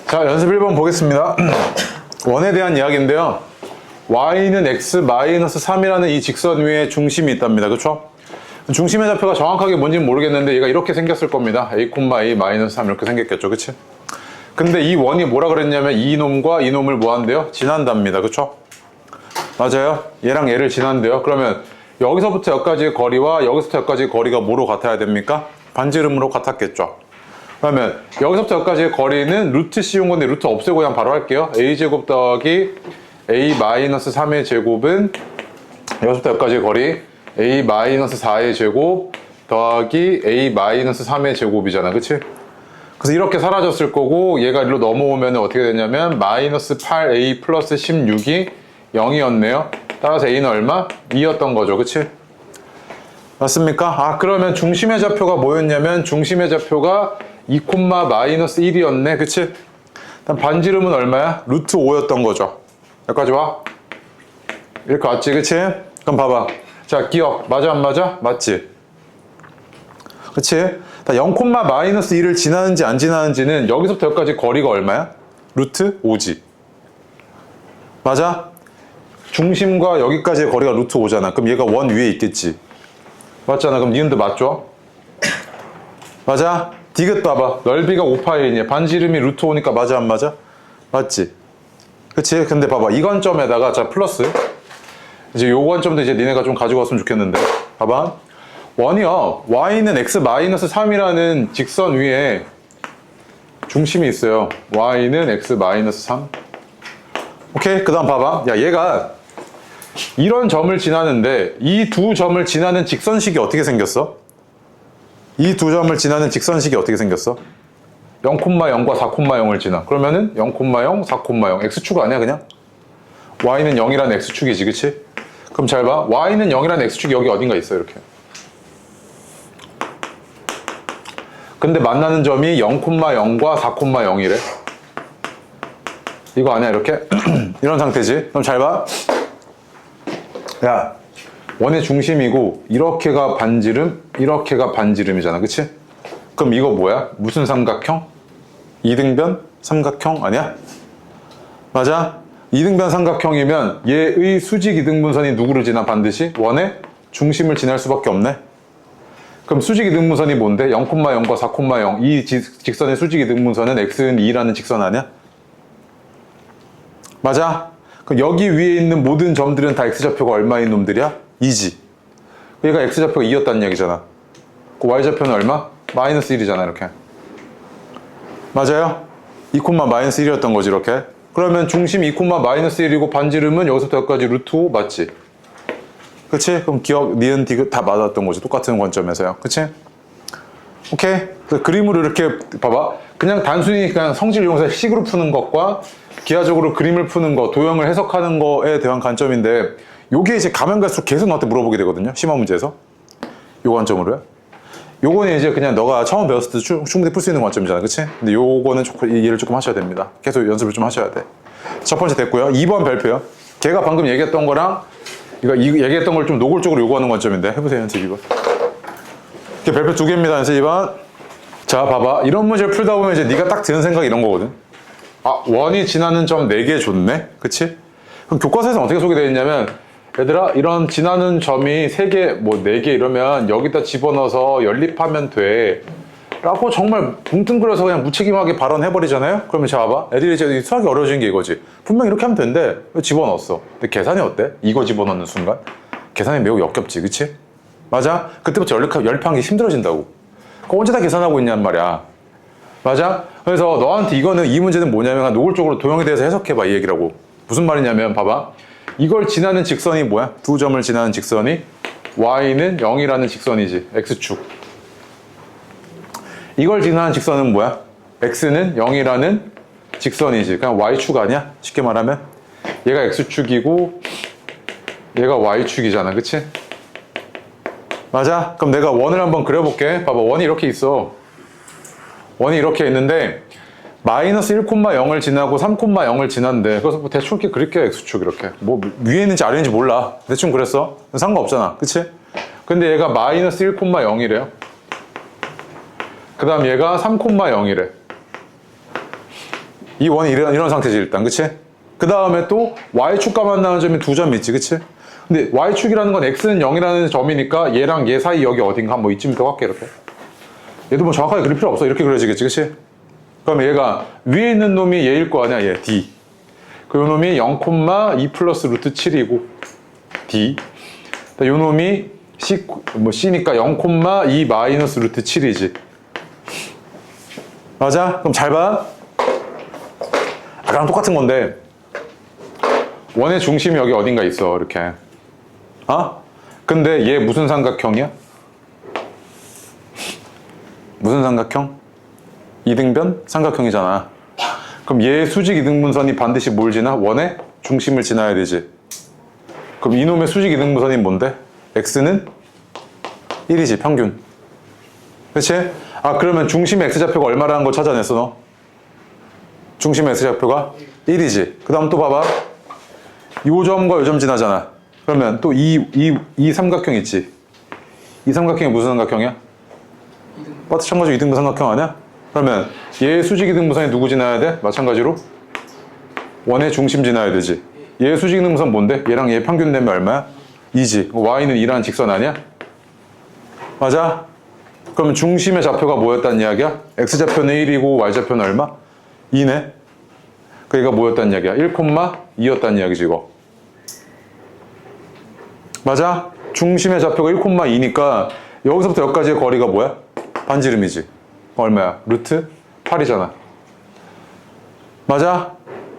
자, 연습 1번 보겠습니다. 원에 대한 이야기인데요. y는 x-3이라는 이 직선 위에 중심이 있답니다. 그쵸? 중심의 좌표가 정확하게 뭔지는 모르겠는데 얘가 이렇게 생겼을 겁니다. a,a-3 이렇게 생겼겠죠. 그치? 근데 이 원이 뭐라 그랬냐면 이놈과 이놈을 뭐 한대요? 지난답니다. 그쵸? 맞아요? 얘랑 얘를 지난대요. 그러면 여기서부터 여기까지의 거리와 여기서부터 여기까지의 거리가 뭐로 같아야 됩니까? 반지름으로 같았겠죠. 그러면 여기서부터 여기까지의 거리는 루트 씌운 건데 루트 없애고 그냥 바로 할게요. a제곱 더하기 a-3의 제곱은 여기서부터 여기까지의 거리 a-4의 제곱 더하기 a-3의 제곱이잖아. 그치? 그래서 이렇게 사라졌을 거고 얘가 일로 넘어오면 어떻게 되냐면 마이너스 8a 플러스 16이 0이었네요. 따라서 a는 얼마? 2였던 거죠. 그치? 맞습니까? 아, 그러면 중심의 좌표가 뭐였냐면 중심의 좌표가 2,-1이었네. 그치? 일단 반지름은 얼마야? 루트 5였던 거죠. 여기까지 와? 이렇게 왔지. 그치? 그럼 봐봐. 자, 기억. 맞아 안 맞아? 맞지? 그치? 0,-1을 지나는지 안 지나는지는 여기서부터 여기까지 거리가 얼마야? 루트 5지. 맞아? 중심과 여기까지의 거리가 루트 5잖아. 그럼 얘가 원 위에 있겠지. 맞잖아. 그럼 니은도 맞죠? 맞아? 디귿 봐봐. 넓이가 5파이냐. 반지름이 루트 5니까 맞아 안 맞아? 맞지? 그치? 근데 봐봐. 이 관점에다가 자 플러스 이제 요 관점도 이제 니네가 좀 가지고 왔으면 좋겠는데 봐봐. 원이요. y는 x-3이라는 직선 위에 중심이 있어요. y는 x-3. 오케이? 그 다음 봐봐. 야, 얘가 이런 점을 지나는데 이 두 점을 지나는 직선식이 어떻게 생겼어? 이 두 점을 지나는 직선식이 어떻게 생겼어? 0,0과 4,0을 지나. 그러면은 0,0, 4,0. x축 아니야 그냥? y는 0이라는 x축이지. 그치? 그럼 잘 봐. y는 0이라는 x축이 여기 어딘가 있어. 이렇게. 근데 만나는 점이 0,0과 4,0이래. 이거 아니야 이렇게? 이런 상태지. 그럼 잘 봐. 야, 원의 중심이고 이렇게가 반지름, 이렇게가 반지름이잖아. 그치? 그럼 이거 뭐야? 무슨 삼각형? 이등변 삼각형 아니야? 맞아? 이등변 삼각형이면 얘의 수직 이등분선이 누구를 지나? 반드시 원의 중심을 지날 수밖에 없네. 그럼 수직 이등분선이 뭔데? 0,0과 4,0. 이 직선의 수직 이등분선은 x는 2라는 직선 아니야? 맞아? 그럼 여기 위에 있는 모든 점들은 다 x좌표가 얼마인 놈들이야? 2지. 얘가 x좌표가 2였다는 얘기잖아. 그 y좌표는 얼마? 마이너스 1이잖아 이렇게. 맞아요? 2,-1이었던 거지 이렇게. 그러면 중심 2,-1이고 반지름은 여기서부터 여기까지 루트 5 맞지? 그치? 그럼 기억, 니은, 디귿 다 맞았던 거지. 똑같은 관점에서요. 그치? 오케이? 그래서 그림으로 이렇게 봐봐. 그냥 단순히 그냥 성질 이용해서 식으로 푸는 것과 기하적으로 그림을 푸는 거, 도형을 해석하는 거에 대한 관점인데 요게 이제 가면 갈수록 계속 너한테 물어보게 되거든요. 심화 문제에서. 요 관점으로요. 요거는 이제 그냥 너가 처음 배웠을 때 충분히 풀 수 있는 관점이잖아. 그치? 근데 요거는 조금 이해를 조금 하셔야 됩니다. 계속 연습을 좀 하셔야 돼. 첫 번째 됐고요. 2번 별표요. 걔가 방금 얘기했던 거랑 이거 얘기했던 걸 좀 노골적으로 요구하는 관점인데 해보세요. 연습 2번. 이렇게 별표 2개입니다. 연습 2번. 자, 봐봐. 이런 문제를 풀다 보면 이제 네가 딱 드는 생각이 이런 거거든. 아, 원이 지나는 점 4개 줬네? 그치? 그럼 교과서에서 어떻게 소개되어 있냐면 얘들아, 이런 지나는 점이 3개, 뭐 4개 이러면 여기다 집어넣어서 연립하면 돼 라고 정말 뭉뚱그려서 그냥 무책임하게 발언해버리잖아요? 그러면 자, 봐봐. 애들이 이제 수학이 어려워지는 게 이거지. 분명 이렇게 하면 된대. 왜 집어넣었어? 근데 계산이 어때? 이거 집어넣는 순간? 계산이 매우 역겹지, 그치? 맞아? 그때부터 연립하는 게 힘들어진다고. 그거 언제 다 계산하고 있냔 말이야. 맞아? 그래서 너한테 이거는 이 문제는 뭐냐면 노골적으로 도형에 대해서 해석해봐 이 얘기라고. 무슨 말이냐면 봐봐. 이걸 지나는 직선이 뭐야? 두 점을 지나는 직선이 y는 0이라는 직선이지. x축. 이걸 지나는 직선은 뭐야? x는 0이라는 직선이지. 그냥 y축 아니야? 쉽게 말하면 얘가 x축이고 얘가 y축이잖아. 그치? 맞아? 그럼 내가 원을 한번 그려볼게. 봐봐. 원이 이렇게 있어. 원이 이렇게 있는데 마이너스 1,0을 지나고 3,0을 지난대. 그래서 뭐 대충 이렇게 그릴게요. x축 이렇게. 뭐 위에 있는지 아래 있는지 몰라. 대충 그랬어. 상관없잖아. 그치? 근데 얘가 마이너스 1,0이래요. 그 다음 얘가 3,0이래. 이 원이 이런 상태지 일단, 그치? 그 다음에 또 y축과 만나는 점이 두 점 있지, 그치? 근데 y축이라는 건 x는 0이라는 점이니까 얘랑 얘 사이 여기 어딘가 한번 이쯤 더 갈게, 이렇게. 얘도 뭐 정확하게 그릴 필요 없어. 이렇게 그려지겠지, 그치? 그럼 얘가 위에 있는 놈이 얘일 거 아니야, 얘 d. 그 놈이 0,2 플러스 루트 7이고 d. 요 놈이 c니까 0,2 마이너스 루트 7이지. 맞아? 그럼 잘 봐. 아까랑 똑같은 건데 원의 중심이 여기 어딘가 있어, 이렇게. 근데 얘 무슨 삼각형이야? 무슨 삼각형? 이등변 삼각형이잖아. 그럼 얘 수직 이등분선이 반드시 뭘 지나? 원의 중심을 지나야 되지. 그럼 이놈의 수직 이등분선이 뭔데? x는 1이지, 평균. 그치? 그러면 중심의 x좌표가 얼마라는 걸 찾아냈어, 너? 중심의 x좌표가 1이지. 그 다음 또 봐봐. 요 점과 요 점 지나잖아. 그러면 또 이 삼각형 있지. 이 삼각형이 무슨 삼각형이야? 마찬가지로 이등분 삼각형 아니야? 그러면 얘 수직 이등분선이 누구 지나야 돼? 마찬가지로 원의 중심 지나야 되지. 얘 수직 이등분선 뭔데? 얘랑 얘 평균 내면 얼마야? 2지. y는 2라는 직선 아니야? 맞아? 그러면 중심의 좌표가 뭐였다는 이야기야? x좌표는 1이고 y좌표는 얼마? 2네. 그러니까 뭐였다는 이야기야? 1,2였다는 이야기지, 이거. 맞아? 중심의 좌표가 1,2니까 여기서부터 여기까지의 거리가 뭐야? 반지름이지. 얼마야? 루트 8이잖아. 맞아?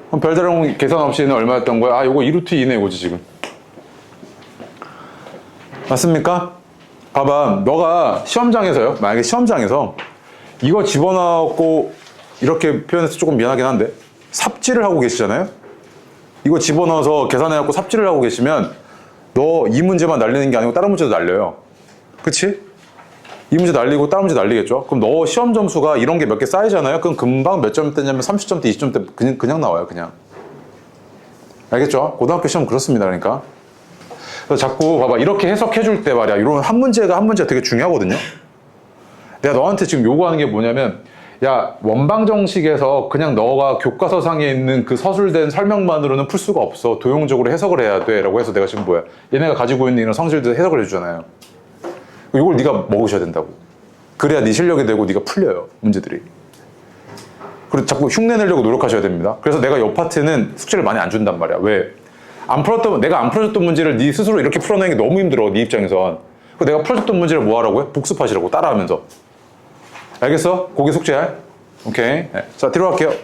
그럼 별다른 계산 없이는 얼마였던 거야? 요거 2루트 2네, 이거지, 지금. 맞습니까? 봐봐, 너가 시험장에서요, 만약에 시험장에서 이거 집어넣고 이렇게 표현해서 조금 미안하긴 한데 삽질을 하고 계시잖아요. 이거 집어넣어서 계산해갖고 삽질을 하고 계시면 너 이 문제만 날리는 게 아니고 다른 문제도 날려요. 그치? 이 문제 날리고 다른 문제 날리겠죠. 그럼 너 시험 점수가 이런 게 몇 개 쌓이잖아요. 그럼 금방 몇 점대냐면 30점대, 20점대 그냥 나와요, 그냥. 알겠죠? 고등학교 시험 그렇습니다, 그러니까. 그래서 자꾸 봐봐, 이렇게 해석해 줄 때 말이야, 이런 한 문제가 되게 중요하거든요. 내가 너한테 지금 요구하는 게 뭐냐면, 야, 원방정식에서 그냥 너가 교과서상에 있는 그 서술된 설명만으로는 풀 수가 없어. 도용적으로 해석을 해야 돼. 라고 해서 내가 지금 뭐야, 얘네가 가지고 있는 이런 성질들 해석을 해주잖아요. 이걸 네가 먹으셔야 된다고. 그래야 네 실력이 되고 네가 풀려요, 문제들이. 그리고 자꾸 흉내 내려고 노력하셔야 됩니다. 그래서 내가 요 파트는 숙제를 많이 안 준단 말이야. 왜? 내가 안 풀어줬던 문제를 네 스스로 이렇게 풀어내는 게 너무 힘들어, 네 입장에선. 내가 풀어줬던 문제를 뭐 하라고 해? 복습하시라고, 따라하면서. 알겠어? 고기 숙제할? 오케이. 네. 자, 뒤로 갈게요.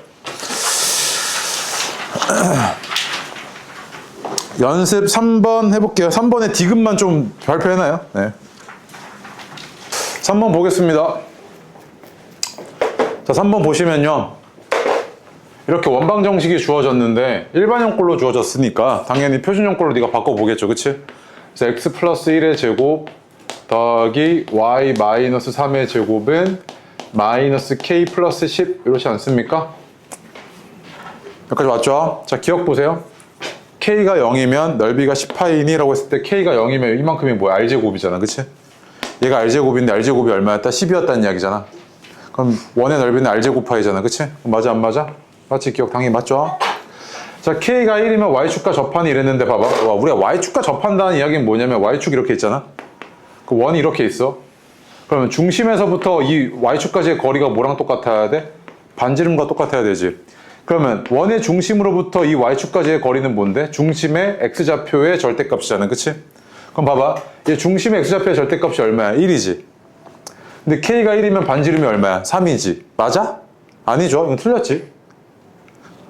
연습 3번 해볼게요. 3번에 디귿만 좀 발표해놔요. 네. 3번 보겠습니다. 자, 3번 보시면요, 이렇게 원방정식이 주어졌는데 일반형꼴로 주어졌으니까 당연히 표준형꼴로 네가 바꿔보겠죠, 그치? 그래서 x 플러스 1의 제곱 더하기 y 마이너스 3의 제곱은 마이너스 k 플러스 10 이렇지 않습니까? 여기까지 왔죠? 자, 기억 보세요. k가 0이면 넓이가 10파이니? 라고 했을 때 k가 0이면 이만큼이 뭐야? r제곱이잖아, 그치? 얘가 r제곱인데 r제곱이 얼마였다? 10이었다는 이야기잖아. 그럼 원의 넓이는 r제곱 파이잖아, 그치? 맞아, 안 맞아? 맞지? 기억 당연히 맞죠? 자, k가 1이면 y축과 접한이 이랬는데 봐봐. 우리가 y축과 접한다는 이야기는 뭐냐면 y축이 이렇게 있잖아. 그 원이 이렇게 있어. 그러면 중심에서부터 이 y축까지의 거리가 뭐랑 똑같아야 돼? 반지름과 똑같아야 되지. 그러면 원의 중심으로부터 이 y축까지의 거리는 뭔데? 중심의 x좌표의 절대값이잖아, 그치? 그럼 봐봐, 얘 중심의 x좌표의 절대값이 얼마야? 1이지. 근데 k가 1이면 반지름이 얼마야? 3이지. 맞아? 아니죠. 이건 틀렸지.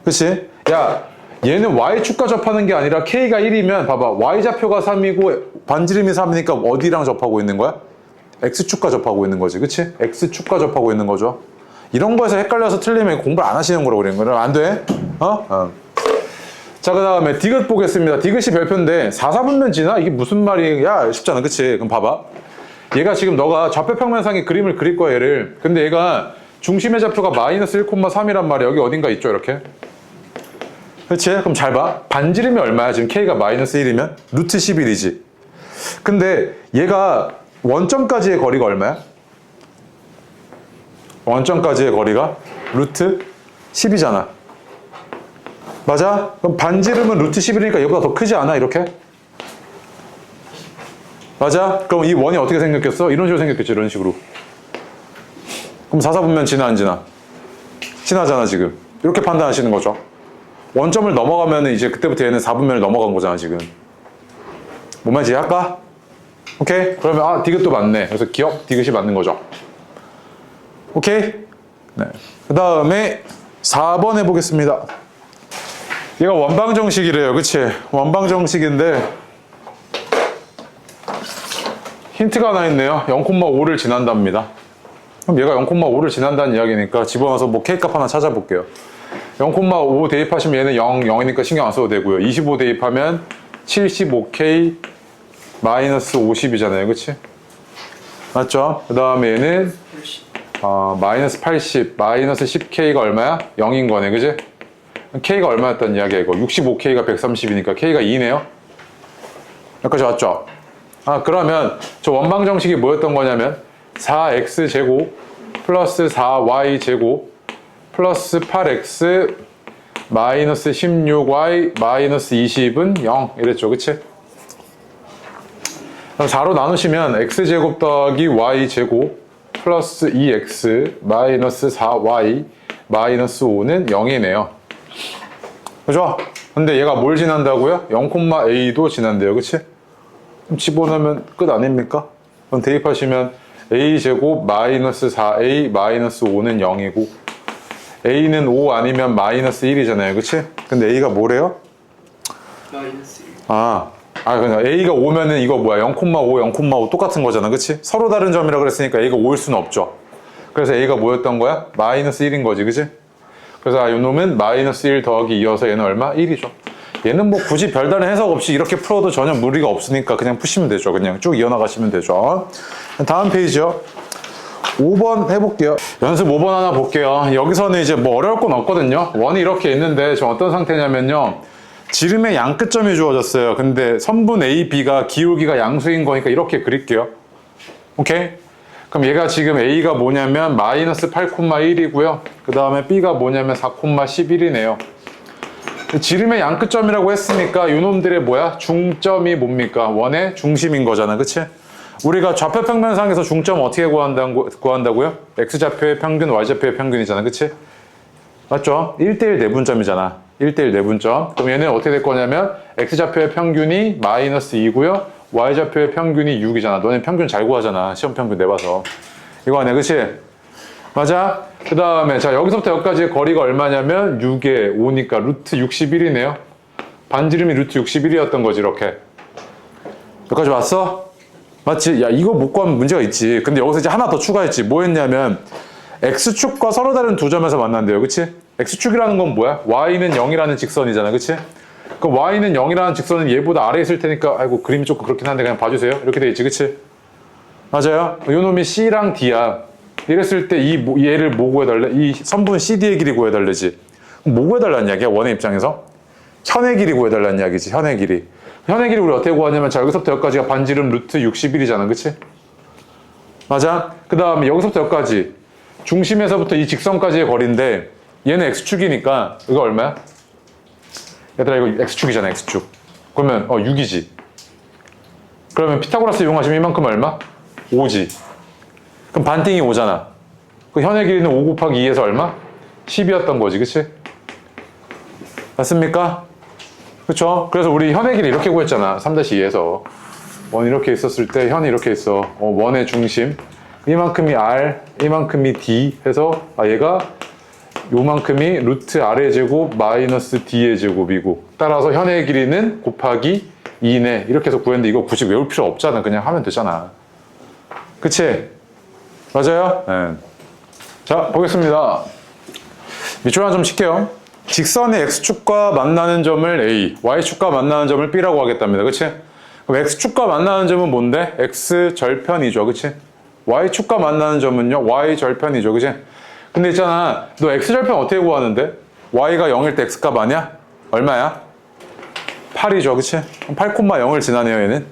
그치? 야, 얘는 y축과 접하는 게 아니라 k가 1이면 봐봐, y좌표가 3이고 반지름이 3이니까 어디랑 접하고 있는 거야? x축과 접하고 있는 거지, 그치? x축과 접하고 있는 거죠. 이런 거에서 헷갈려서 틀리면 공부를 안 하시는 거라고 그러는 거야. 안 돼? 자, 그 다음에 디귿 보겠습니다. 디귿이 별표인데 4, 4분면 지나? 이게 무슨 말이야? 쉽잖아, 그치? 그럼 봐봐, 얘가 지금 너가 좌표평면상의 그림을 그릴 거야, 얘를. 근데 얘가 중심의 좌표가 마이너스 1,3이란 말이야. 여기 어딘가 있죠, 이렇게. 그렇지? 그럼 잘 봐. 반지름이 얼마야? 지금 k가 마이너스 1이면? 루트 11이지. 근데 얘가 원점까지의 거리가 얼마야? 원점까지의 거리가 루트 10이잖아. 맞아? 그럼 반지름은 루트 11이니까 얘보다 더 크지 않아? 이렇게? 맞아? 그럼 이 원이 어떻게 생겼겠어? 이런 식으로 생겼겠지, 이런 식으로. 그럼 사사분면 지나 안 지나? 지나잖아, 지금. 이렇게 판단하시는 거죠. 원점을 넘어가면 이제 그때부터 얘는 4분면을 넘어간 거잖아, 지금. 뭔 말인지 할까? 오케이? 그러면 아, 디귿도 맞네. 그래서 기억 디귿이 맞는 거죠. 오케이? 네. 그 다음에 4번 해보겠습니다. 얘가 원방정식이래요. 그치? 원방정식인데 힌트가 하나 있네요. 0,5를 지난답니다. 그럼 얘가 0,5를 지난다는 이야기니까 집어넣어서 뭐 K값 하나 찾아볼게요. 0,5 대입하시면 얘는 0, 0이니까 신경 안 써도 되고요. 25 대입하면 75K 마이너스 50이잖아요. 그치? 맞죠? 그 다음에 얘는 마이너스 80, 마이너스 10K가 얼마야? 0인 거네. 그치? K가 얼마였단 이야기야 이거. 65K가 130이니까 K가 2네요. 여기까지 왔죠? 그러면 저 원방정식이 뭐였던 거냐면 4x제곱 플러스 4y제곱 플러스 8x 마이너스 16y 마이너스 20은 0 이랬죠. 그치? 그럼 4로 나누시면 x제곱 더하기 y제곱 플러스 2x 마이너스 4y 마이너스 5는 0이네요. 그죠? 근데 얘가 뭘 지난다고요? 0,a도 지난대요. 그치? 그럼 집어넣으면 끝 아닙니까? 그럼 대입하시면 a제곱 마이너스 4a 마이너스 5는 0이고 a는 5 아니면 마이너스 1이잖아요. 그치? 근데 a가 뭐래요? 마이너스 1. 그냥 a가 5면은 이거 뭐야? 0,5, 0,5 똑같은 거잖아. 그치? 서로 다른 점이라 그랬으니까 a가 5일 수는 없죠. 그래서 a가 뭐였던 거야? 마이너스 1인 거지. 그치? 그래서 이 놈은 마이너스 1 더하기 2여서 얘는 얼마? 1이죠. 얘는 뭐 굳이 별다른 해석 없이 이렇게 풀어도 전혀 무리가 없으니까 그냥 푸시면 되죠. 그냥 쭉 이어나가시면 되죠. 다음 페이지요. 5번 해볼게요. 연습 5번 하나 볼게요. 여기서는 이제 뭐 어려울 건 없거든요. 원이 이렇게 있는데 지금 어떤 상태냐면요. 지름의 양끝점이 주어졌어요. 근데 선분 A, B가 기울기가 양수인 거니까 이렇게 그릴게요. 오케이? 그럼 얘가 지금 A가 뭐냐면 마이너스 8,1이고요. 그 다음에 B가 뭐냐면 4,11이네요. 지름의 양끝점이라고 했으니까 이놈들의 뭐야? 중점이 뭡니까? 원의 중심인 거잖아. 그치? 우리가 좌표평면상에서 중점 어떻게 구한다고요? X좌표의 평균, Y좌표의 평균이잖아. 그치? 맞죠? 1대1 내분점이잖아. 1대1 내분점. 그럼 얘는 어떻게 될 거냐면 X좌표의 평균이 마이너스 2고요. Y좌표의 평균이 6이잖아. 너네 평균 잘 구하잖아. 시험 평균 내봐서. 이거 아니야. 그치? 맞아? 그 다음에 자 여기서부터 여기까지의 거리가 얼마냐면 6에 5니까 루트 61이네요. 반지름이 루트 61이었던 거지. 이렇게. 여기까지 왔어? 맞지? 야 이거 못 구하면 문제가 있지. 근데 여기서 이제 하나 더 추가했지. 뭐 했냐면 X축과 서로 다른 두 점에서 만난대요. 그치? X축이라는 건 뭐야? Y는 0이라는 직선이잖아. 그치? 그럼 Y는 0이라는 직선은 얘보다 아래에 있을 테니까 아이고 그림이 조금 그렇긴 한데 그냥 봐주세요. 이렇게 돼 있지. 그치? 맞아요? 요 놈이 C랑 D야. 이랬을 때 얘를 뭐 구해달래? 이 선분 CD의 길이 구해달래지. 그럼 뭐 구해달라는 이야기야? 원의 입장에서? 현의 길이 구해달라는 이야기지. 현의 길이. 현의 길이 우리 어떻게 구하냐면 자 여기서부터 여기까지가 반지름 루트 61이잖아. 그치? 맞아? 그 다음에 여기서부터 여기까지 중심에서부터 이 직선까지의 거리인데 얘는 X축이니까 이거 얼마야? 얘들아 이거 X축이잖아. X축. 그러면 6이지. 그러면 피타고라스 이용하시면 이만큼 얼마? 5지. 그럼 반띵이 5잖아. 그 현의 길이는 5 곱하기 2에서 얼마? 10이었던 거지. 그치? 맞습니까? 그쵸? 그래서 우리 현의 길이 이렇게 구했잖아. 3-2에서. 원 이렇게 있었을 때 현이 이렇게 있어. 원의 중심. 이만큼이 R, 이만큼이 D 해서 얘가 요만큼이 루트 R의 제곱 마이너스 D의 제곱이고 따라서 현의 길이는 곱하기 2네. 이렇게 해서 구했는데 이거 굳이 외울 필요 없잖아. 그냥 하면 되잖아. 그치? 맞아요? 네. 자, 보겠습니다. 밑줄 하나 좀 칠게요. 직선의 X축과 만나는 점을 A, Y축과 만나는 점을 B라고 하겠답니다. 그치? 그럼 X축과 만나는 점은 뭔데? X절편이죠. 그치? Y축과 만나는 점은요? Y절편이죠. 그치? 근데 있잖아. 너 X절편 어떻게 구하는데? Y가 0일 때 X값 아니야? 얼마야? 8이죠. 그치? 8,0을 지나네요. 얘는.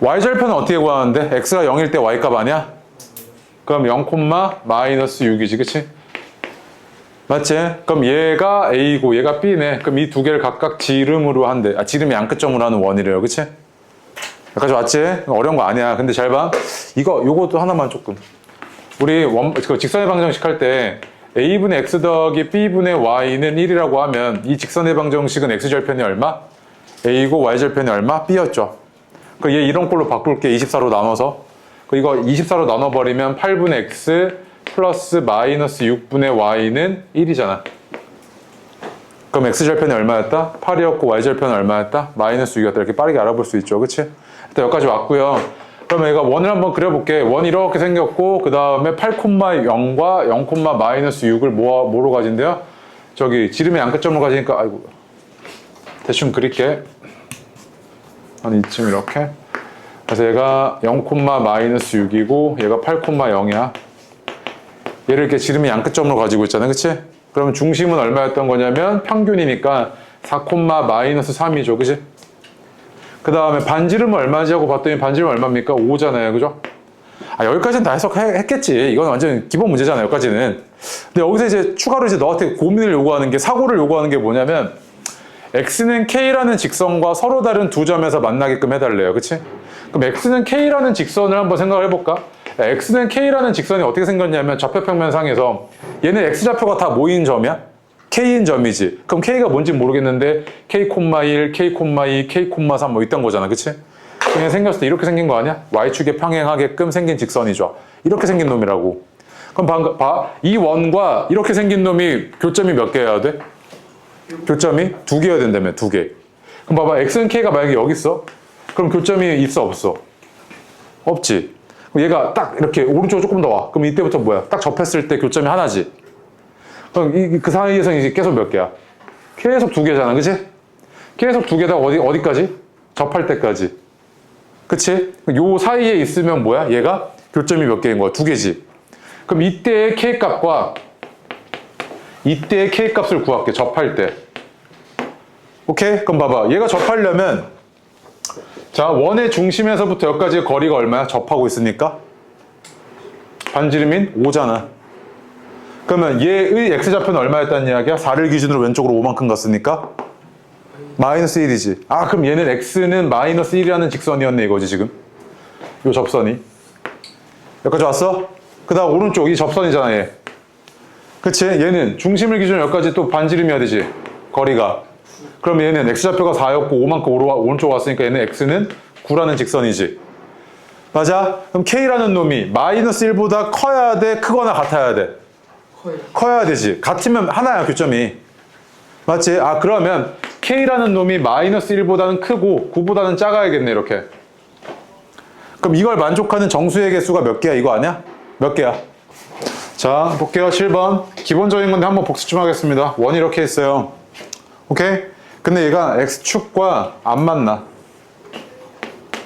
Y절편은 어떻게 구하는데? X가 0일 때 Y값 아니야? 그럼 0, 마이너스 6이지. 그치? 맞지? 그럼 얘가 A고 얘가 B네. 그럼 이 두 개를 각각 지름으로 한대. 아, 지름이 양끝점으로 하는 원이래요. 그치? 여기까지 왔지? 어려운 거 아니야. 근데 잘 봐. 요것도 하나만 조금. 우리 직선의 방정식 할 때 A분의 X 더하기 B분의 Y는 1이라고 하면 이 직선의 방정식은 X절편이 얼마? A고 Y절편이 얼마? B였죠. 그 얘 이런 꼴로 바꿀게. 24로 나눠서. 이거 24로 나눠버리면 8분의 X 플러스 마이너스 6분의 Y는 1이잖아. 그럼 X절편이 얼마였다? 8이었고 Y절편은 얼마였다? 마이너스 6이었다. 이렇게 빠르게 알아볼 수 있죠. 그치? 일단 여기까지 왔고요. 그러면 얘가 원을 한번 그려볼게. 원이 이렇게 생겼고 그 다음에 8,0과 0, 마이너스 6을 뭐로 가진대요? 저기 지름의 양끝점으로 가지니까 아이고 대충 그릴게. 한 이쯤 이렇게. 그래서 얘가 0, 마이너스 6이고 얘가 8,0이야. 얘를 이렇게 지름의 양끝점으로 가지고 있잖아. 그치? 그러면 중심은 얼마였던 거냐면 평균이니까 4, 마이너스 3이죠. 그치? 그 다음에 반지름은 얼마지 하고 봤더니 반지름은 얼마입니까? 5잖아요. 그죠? 아, 여기까지는 다 해석했겠지. 이건 완전 기본 문제잖아요. 여기까지는. 근데 여기서 이제 추가로 이제 너한테 고민을 요구하는 게, 사고를 요구하는 게 뭐냐면 X는 K라는 직선과 서로 다른 두 점에서 만나게끔 해달래요. 그치? 그럼 X는 K라는 직선을 한번 생각을 해볼까? X는 K라는 직선이 어떻게 생겼냐면 좌표평면상에서 얘는 X좌표가 다 모인 점이야? K인 점이지. 그럼 K가 뭔지 모르겠는데 K,1, K,2, K,3 뭐 있던 거잖아. 그치? 그냥 생겼을 때 이렇게 생긴 거 아니야? Y축에 평행하게끔 생긴 직선이죠. 이렇게 생긴 놈이라고. 그럼 방금 봐. 이 원과 이렇게 생긴 놈이 교점이 몇 개여야 돼? 교점이 2개여야 된다며. 2개. 그럼 봐봐. X는 K가 만약에 여기 있어? 그럼 교점이 있어 없어? 없지. 그럼 얘가 딱 이렇게 오른쪽으로 조금 더 와. 그럼 이때부터 뭐야? 딱 접했을 때 교점이 하나지. 그럼 그 사이에서 이제 계속 몇 개야? 계속 2개잖아. 그치? 계속 2개다 어디까지? 접할 때까지. 그치? 요 사이에 있으면 뭐야? 얘가 교점이 몇 개인 거야? 2개지. 그럼 이때의 K값과 이때의 K값을 구할게. 접할 때. 오케이? 그럼 봐봐. 얘가 접하려면 자, 원의 중심에서부터 여기까지의 거리가 얼마야? 접하고 있으니까 반지름인 5잖아. 그러면 얘의 X좌표는 얼마였다는 이야기야? 4를 기준으로 왼쪽으로 5만큼 갔으니까 마이너스 1이지. 아, 그럼 얘는 X는 마이너스 1이라는 직선이었네 이거지 지금. 요 접선이. 여기까지 왔어? 그 다음 오른쪽 이 접선이잖아 얘. 그치? 얘는 중심을 기준으로 여기까지 또 반지름이어야 되지. 거리가. 그럼 얘는 X좌표가 4였고 5만큼 오른쪽 왔으니까 얘는 X는 9라는 직선이지. 맞아? 그럼 K라는 놈이 마이너스 1보다 커야 돼? 크거나 같아야 돼? 커야 되지. 같으면 하나야 교점이. 맞지? 아, 그러면 K라는 놈이 마이너스 1보다는 크고 9보다는 작아야겠네 이렇게. 그럼 이걸 만족하는 정수의 개수가 몇 개야? 이거 아니야? 몇 개야? 자, 볼게요. 7번. 기본적인 건데 한번 복습 좀 하겠습니다. 원이 이렇게 있어요. 오케이? 근데 얘가 X축과 안 맞나?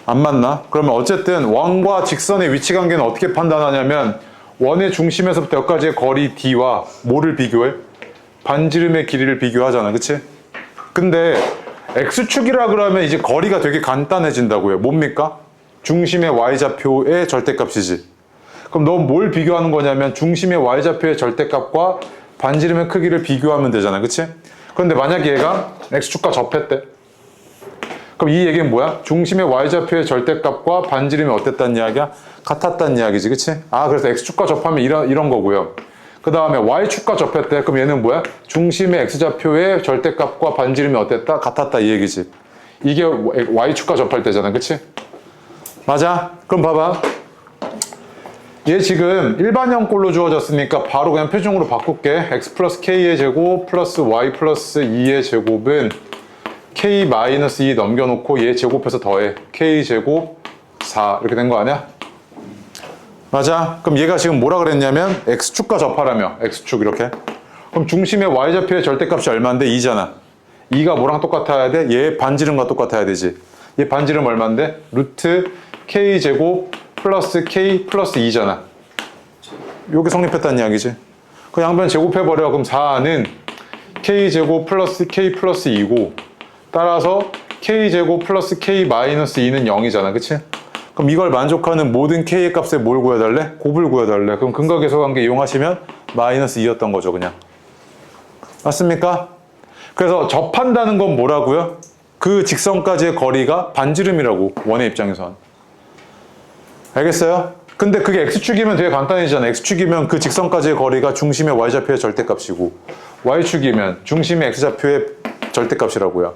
안 맞나? 그러면 어쨌든 원과 직선의 위치 관계는 어떻게 판단하냐면 원의 중심에서부터 여기까지의 거리 D와 뭐를 비교해? 반지름의 길이를 비교하잖아. 그치? 근데 X축이라 그러면 이제 거리가 되게 간단해진다고요. 뭡니까? 중심의 Y좌표의 절대값이지. 그럼 넌 뭘 비교하는 거냐면 중심의 Y좌표의 절대값과 반지름의 크기를 비교하면 되잖아. 그치? 그런데 만약에 얘가 X축과 접했대. 그럼 이 얘기는 뭐야? 중심의 Y좌표의 절대값과 반지름이 어땠다는 이야기야? 같았다는 이야기지. 그치? 아, 그래서 X축과 접하면 이런 거고요. 그 다음에 Y축과 접했대. 그럼 얘는 뭐야? 중심의 X좌표의 절대값과 반지름이 어땠다? 같았다 이 얘기지. 이게 Y축과 접할 때잖아. 그치? 맞아? 그럼 봐봐. 얘 지금 일반형 꼴로 주어졌으니까 바로 그냥 표준으로 바꿀게. X 플러스 K의 제곱 플러스 Y 플러스 2의 제곱은 K 마이너스 2 넘겨놓고 얘 제곱해서 더해. K 제곱 4 이렇게 된 거 아니야? 맞아? 그럼 얘가 지금 뭐라 그랬냐면 X축과 접하라며. X축 이렇게. 그럼 중심의 Y좌표의 절대값이 얼마인데? 2잖아. 2가 뭐랑 똑같아야 돼? 얘 반지름과 똑같아야 되지. 얘 반지름 얼마인데? 루트 K 제곱 플러스 K 플러스 2잖아. 요게 성립했다는 이야기지. 그 양변 제곱해버려. 그럼 4는 K 제곱 플러스 K 플러스 2고 따라서 K 제곱 플러스 K 마이너스 2는 0이잖아. 그치? 그럼 이걸 만족하는 모든 K의 값에 뭘 구해달래? 곱을 구해달래. 그럼 근각계수 관계 이용하시면 마이너스 2였던 거죠. 그냥. 맞습니까? 그래서 접한다는 건 뭐라고요? 그 직선까지의 거리가 반지름이라고, 원의 입장에선. 알겠어요? 근데 그게 x축이면 되게 간단해지잖아. x축이면 그 직선까지의 거리가 중심의 y좌표의 절대값이고, y축이면 중심의 x좌표의 절대값이라고요.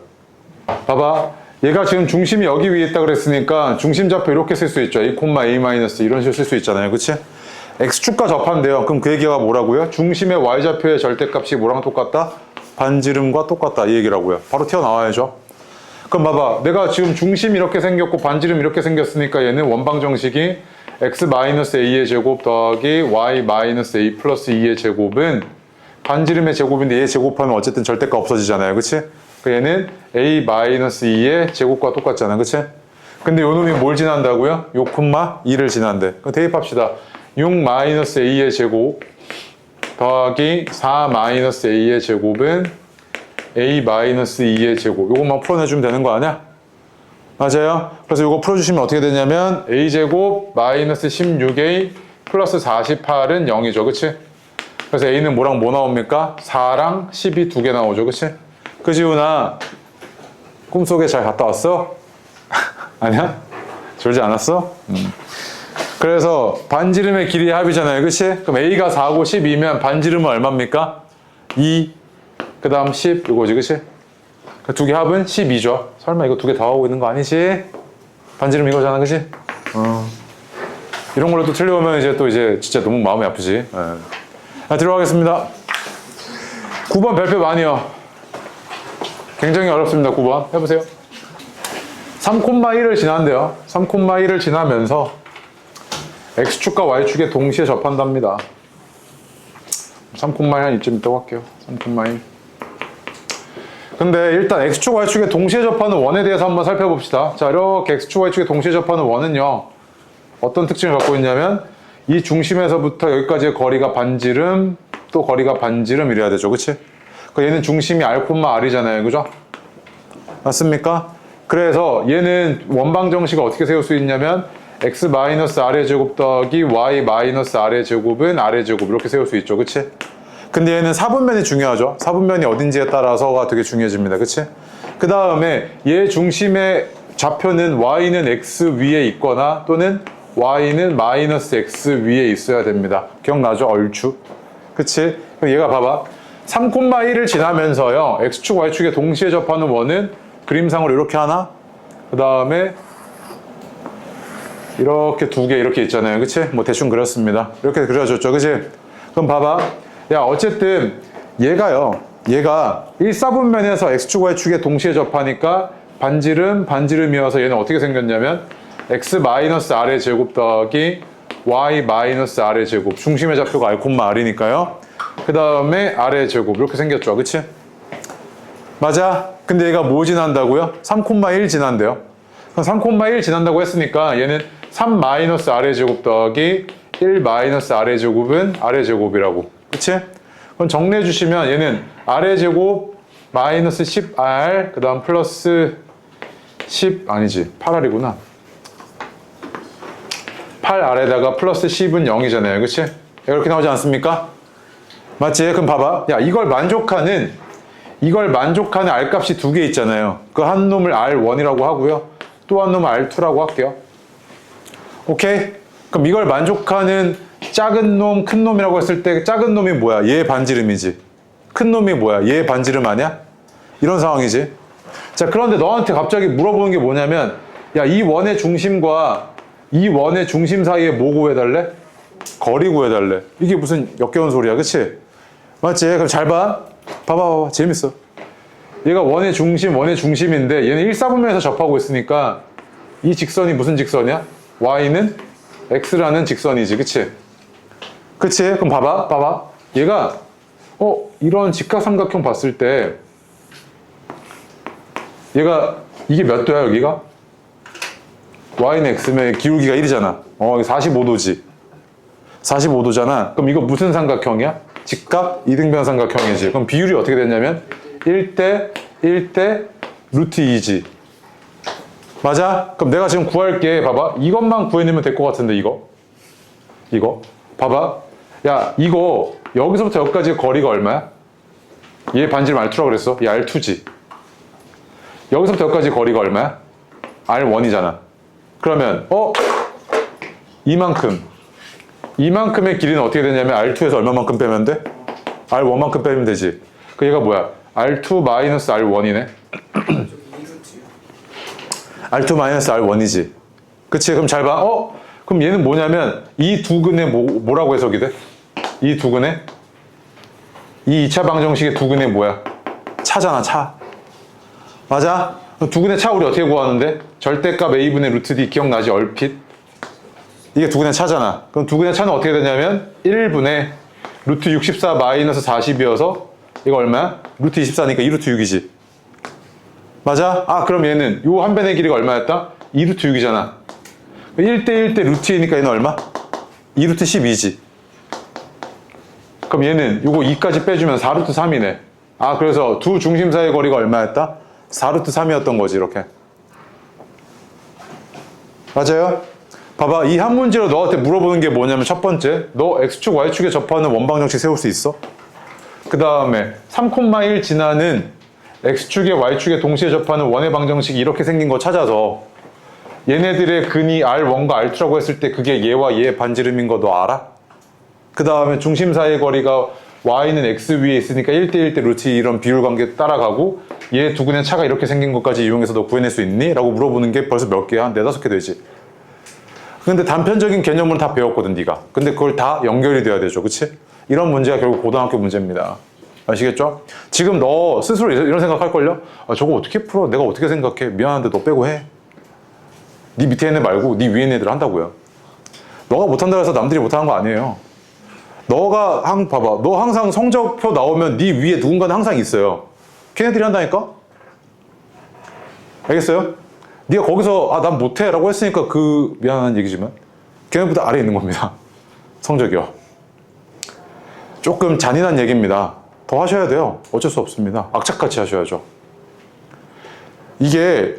봐봐. 얘가 지금 중심이 여기 위에 있다 그랬으니까 중심좌표 이렇게 쓸 수 있죠. a, a- 이런 식으로 쓸 수 있잖아요. 그치? x축과 접한대요. 그럼 그 얘기가 뭐라고요? 중심의 y좌표의 절대값이 뭐랑 똑같다? 반지름과 똑같다. 이 얘기라고요. 바로 튀어나와야죠. 그럼 봐봐. 내가 지금 중심이 이렇게 생겼고 반지름 이렇게 생겼으니까 얘는 원방 정식이 x-a의 제곱 더하기 y-a 플러스 2의 제곱은 반지름의 제곱인데 얘 제곱하면 어쨌든 절대값 없어지잖아요. 그치? 얘는 a-2의 제곱과 똑같잖아. 그치? 근데 요 놈이 뭘 지난다고요? 요 콤마 2를 지난대. 그럼 대입합시다. 6-a의 제곱 더하기 4-a의 제곱은 a-2의 제곱. 요것만 풀어내주면 되는 거 아니야? 맞아요? 그래서 요거 풀어주시면 어떻게 되냐면 a제곱 마이너스 16a 플러스 48은 0이죠. 그치? 그래서 a는 뭐랑 뭐 나옵니까? 4랑 10이 두 개 나오죠. 그치? 그지훈아, 꿈속에 잘 갔다 왔어? 아니야? 졸지 않았어? 그래서 반지름의 길이의 합이잖아요. 그치? 그럼 a가 4고 12면 반지름은 얼마입니까? 2, 그 다음 10 이거지. 그치? 그 두 개 합은 12죠. 설마 이거 두 개 다 하고 있는 거 아니지? 반지름 이거잖아. 그치? 이런 걸로 또 틀려오면 이제 또 이제 진짜 너무 마음이 아프지. 들어가겠습니다. 9번 별표 많이요. 굉장히 어렵습니다. 9번 해보세요. 3,1을 지난대요. 3,1을 지나면서 x축과 y축에 동시에 접한답니다. 3,1 한 이쯤 있다고 할게요. 3,1. 근데 일단 x축, y축에 동시에 접하는 원에 대해서 한번 살펴봅시다. 자, 이렇게 x축, y축에 동시에 접하는 원은요. 어떤 특징을 갖고 있냐면 이 중심에서부터 여기까지의 거리가 반지름, 또 거리가 반지름 이래야 되죠. 그치? 얘는 중심이 r, r이잖아요. 그죠? 맞습니까? 그래서 얘는 원방 정식을 어떻게 세울 수 있냐면 x-r의 제곱 더하기 y-r의 제곱은 r의 제곱 이렇게 세울 수 있죠. 그치? 근데 얘는 사분면이 중요하죠. 사분면이 어딘지에 따라서가 되게 중요해집니다. 그치? 그 다음에 얘 중심의 좌표는 y는 x 위에 있거나 또는 y는 마이너스 x 위에 있어야 됩니다. 기억나죠? 얼추. 그치? 그럼 얘가 봐봐. 3,1을 지나면서요. x축, y축에 동시에 접하는 원은 그림상으로 이렇게 하나, 그 다음에 이렇게 두 개 이렇게 있잖아요. 그치? 뭐 대충 그렸습니다. 이렇게 그려줬죠. 그치? 그럼 봐봐. 야, 어쨌든 얘가 1사분면에서 x축, y축에 동시에 접하니까 반지름이어서 얘는 어떻게 생겼냐면 x-r의 제곱 더하기 y-r의 제곱. 중심의 좌표가 r, r이니까요. 그 다음에 r의 제곱 이렇게 생겼죠. 그치? 맞아? 근데 얘가 뭐 지난다고요? 3,1 지난대요. 그럼 3,1 지난다고 했으니까 얘는 3-r의 제곱 더하기 1-r의 제곱은 r의 제곱이라고. 그치? 그럼 정리해 주시면 얘는 r의 제곱 마이너스 10r 그 다음 플러스 10 아니지 8r이구나. 8r에다가 플러스 10은 0이잖아요. 그치? 이렇게 나오지 않습니까? 맞지? 그럼 봐봐. 야, 이걸 만족하는 R 값이 두 개 있잖아요. 그 한 놈을 R1이라고 하고요. 또 한 놈을 R2라고 할게요. 오케이? 그럼 이걸 만족하는 작은 놈, 큰 놈이라고 했을 때 작은 놈이 뭐야? 얘 반지름이지. 큰 놈이 뭐야? 얘 반지름 아니야? 이런 상황이지. 자, 그런데 너한테 갑자기 물어보는 게 뭐냐면 야, 이 원의 중심과 이 원의 중심 사이에 뭐 구해달래? 거리 구해달래. 이게 무슨 역겨운 소리야. 그치? 맞지? 그럼 잘 봐. 봐봐. 재밌어. 얘가 원의 중심인데 얘는 1사분면에서 접하고 있으니까 이 직선이 무슨 직선이야? y는 x라는 직선이지. 그치? 그치? 그럼 봐봐. 얘가 이런 직각삼각형 봤을 때 얘가 이게 몇 도야 여기가? y는 x면 기울기가 1이잖아. 45도지. 45도잖아. 그럼 이거 무슨 삼각형이야? 직각 이등변 삼각형이지. 그럼 비율이 어떻게 됐냐면 1대 루트 2지. 맞아? 그럼 내가 지금 구할게. 봐봐. 이것만 구해내면 될 것 같은데 이거. 봐봐. 야, 이거 여기서부터 여기까지 거리가 얼마야? 얘 반지름 R2라고 그랬어. 얘 R2지. 여기서부터 여기까지 거리가 얼마야? R1이잖아. 그러면 이만큼의 길이는 어떻게 되냐면 R2에서 얼마만큼 빼면 돼? R1만큼 빼면 되지. 그 얘가 뭐야? R2 마이너스 R1이네. R2 마이너스 R1이지. 그치? 그럼 잘 봐. 그럼 얘는 뭐냐면 이 두 근의 뭐라고 해석이 돼? 이 두 근의 이 2차 방정식의 두 근의 뭐야? 차잖아, 차. 맞아? 두 근의 차 우리 어떻게 구하는데? 절대값 a분의 루트 d 기억나지? 얼핏. 이게 두 근의 차잖아. 그럼 두 근의 차는 어떻게 되냐면 1분의 루트 64 마이너스 40이어서 이거 얼마야? 루트 24니까 2루트 6이지. 맞아? 그럼 얘는 요 한 변의 길이가 얼마였다? 2루트 6이잖아. 1대 1대 루트 2니까 얘는 얼마? 2루트 12지. 그럼 얘는 요거 2까지 빼주면 4루트 3이네. 그래서 두 중심 사이의 거리가 얼마였다? 4루트 3이었던 거지, 이렇게. 맞아요? 봐봐, 이 한 문제로 너한테 물어보는 게 뭐냐면 첫 번째, 너 X축, Y축에 접하는 원방정식 세울 수 있어? 그 다음에 3,1 지나는 X축에 Y축에 동시에 접하는 원의 방정식이 이렇게 생긴 거 찾아서 얘네들의 근이 R1과 R2라고 했을 때 그게 얘와 얘의 반지름인 거 너 알아? 그 다음에 중심 사이의 거리가 Y는 X 위에 있으니까 1대1대 루트 이런 비율 관계 따라가고 얘 두 근의 차가 이렇게 생긴 것까지 이용해서 너 구해낼 수 있니? 라고 물어보는 게 벌써 몇 개야? 한 4-5개 되지. 근데 단편적인 개념은 다 배웠거든, 네가. 근데 그걸 다 연결이 돼야 되죠, 그치? 이런 문제가 결국 고등학교 문제입니다. 아시겠죠? 지금 너 스스로 이런 생각할걸요? 저거 어떻게 풀어? 내가 어떻게 생각해? 미안한데 너 빼고 해. 네 밑에 있는 애 말고 네 위에 있는 애들 한다고요. 너가 못한다고 해서 남들이 못하는 거 아니에요. 봐봐. 너 항상 성적표 나오면 네 위에 누군가는 항상 있어요. 걔네들이 한다니까? 알겠어요? 네가 거기서 난 못해 라고 했으니까 미안한 얘기지만 걔네보다 아래에 있는 겁니다. 성적이요. 조금 잔인한 얘기입니다. 더 하셔야 돼요. 어쩔 수 없습니다. 악착같이 하셔야죠. 이게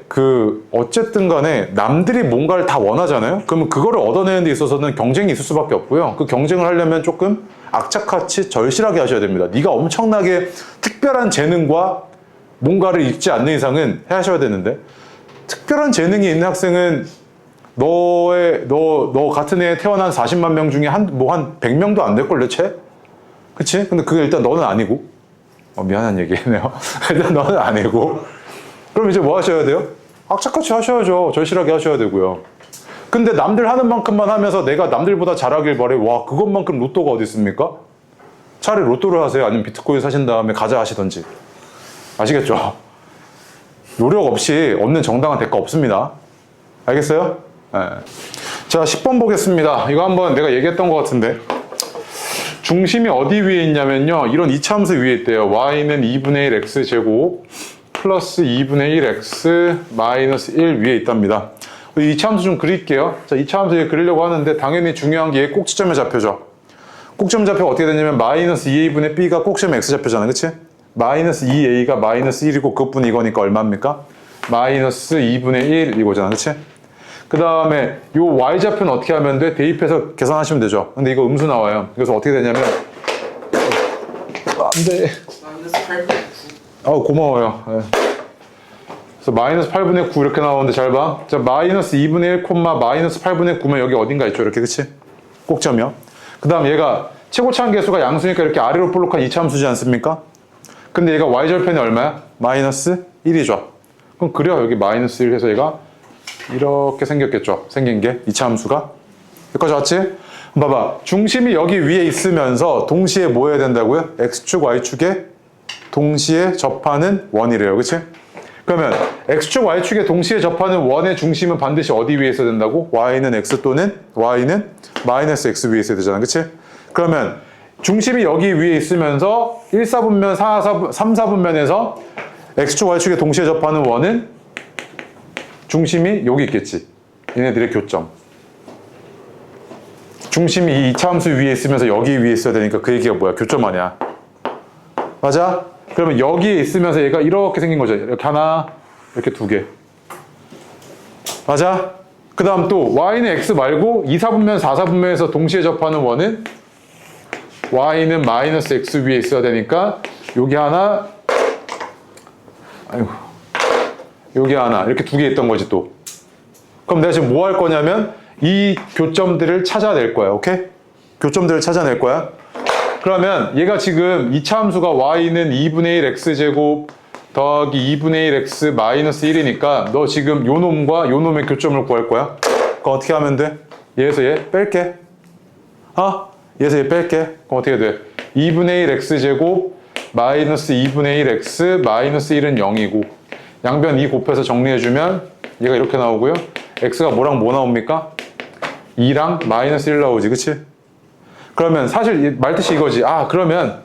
어쨌든 간에 남들이 뭔가를 다 원하잖아요. 그러면 그거를 얻어내는 데 있어서는 경쟁이 있을 수밖에 없고요. 그 경쟁을 하려면 조금 악착같이 절실하게 하셔야 됩니다. 네가 엄청나게 특별한 재능과 뭔가를 읽지 않는 이상은 하셔야 되는데, 특별한 재능이 있는 학생은 너 같은 애에 태어난 40만 명 중에 한 100명도 안 될걸요, 채? 그치? 근데 그게 일단 너는 아니고. 미안한 얘기네요. 일단 너는 아니고. 그럼 이제 뭐 하셔야 돼요? 악착같이 하셔야죠. 절실하게 하셔야 되고요. 근데 남들 하는 만큼만 하면서 내가 남들보다 잘하길 바래. 와, 그것만큼 로또가 어디 있습니까? 차라리 로또를 하세요. 아니면 비트코인 사신 다음에 가자 하시던지. 아시겠죠? 노력 없이 얻는 정당한 대가 없습니다. 알겠어요? 네. 자, 10번 보겠습니다. 이거 한번 내가 얘기했던 것 같은데. 중심이 어디 위에 있냐면요. 이런 이차함수 위에 있대요. y는 2분의 1 x제곱 플러스 2분의 1 x 마이너스 1 위에 있답니다. 이 이차함수 좀 그릴게요. 자, 이차함수 그리려고 하는데 당연히 중요한 게 꼭지점의 좌표죠. 꼭지점 좌표가 어떻게 되냐면 마이너스 2a분의 b가 꼭지점 x 좌표잖아. 그치? 마이너스 2a가 마이너스 1이고 그것분이 이거니까 얼마입니까? 마이너스 2분의 1 이거잖아. 그치? 그 다음에 요 y좌표는 어떻게 하면 돼? 대입해서 계산하시면 되죠. 근데 이거 음수 나와요. 그래서 어떻게 되냐면 안 돼. 마이너스 8분의 9. 고마워요. 네. 그래서 마이너스 8분의 9 이렇게 나오는데 잘 봐. 자, 마이너스 2분의 1 콤마 마이너스 8분의 9면 여기 어딘가 있죠. 이렇게. 그치? 꼭점이요. 그 다음 얘가 최고차항 계수가 양수니까 이렇게 아래로 볼록한 이차함수지 않습니까? 근데 얘가 y절편이 얼마야? 마이너스 1이죠. 그럼 그래요. 여기 마이너스 1 해서 얘가 이렇게 생겼겠죠. 생긴 게 이차함수가. 여기까지 왔지? 봐봐. 중심이 여기 위에 있으면서 동시에 뭐 해야 된다고요? x축, y축에 동시에 접하는 원이래요. 그치? 그러면 x축, y축에 동시에 접하는 원의 중심은 반드시 어디 위에 있어야 된다고? y는 x 또는 y는 마이너스 x 위에 있어야 되잖아. 그치? 그러면 중심이 여기 위에 있으면서 1, 4분면, 3, 4분면에서 x축, y축에 동시에 접하는 원은 중심이 여기 있겠지. 얘네들의 교점. 중심이 이 이차함수 위에 있으면서 여기 위에 있어야 되니까 그 얘기가 뭐야? 교점 아니야. 맞아? 그러면 여기에 있으면서 얘가 이렇게 생긴 거죠. 이렇게 하나, 이렇게 두 개. 맞아? 그 다음 또 y는 x 말고 2, 4분면, 4, 4분면에서 동시에 접하는 원은 y는 마이너스 x 위에 있어야 되니까 여기 하나, 아이고, 여기 하나, 이렇게 두 개 있던 거지 또. 그럼 내가 지금 뭐 할 거냐면 이 교점들을 찾아낼 거야. 오케이? 교점들을 찾아낼 거야. 그러면 얘가 지금 이차 함수가 y는 2분의 1 x제곱 더하기 2분의 1 x 마이너스 1이니까 너 지금 요 놈과 요 놈의 교점을 구할 거야. 그럼 어떻게 하면 돼? 얘에서 얘 뺄게. 얘에서 얘 뺄게. 그럼 어떻게 돼? 2분의 1 x제곱 마이너스 2분의 1 x 마이너스 1은 0이고 양변 2 곱해서 정리해주면 얘가 이렇게 나오고요. x가 뭐랑 뭐 나옵니까? 2랑 마이너스 1 나오지, 그치? 그러면 사실 말뜻이 이거지. 그러면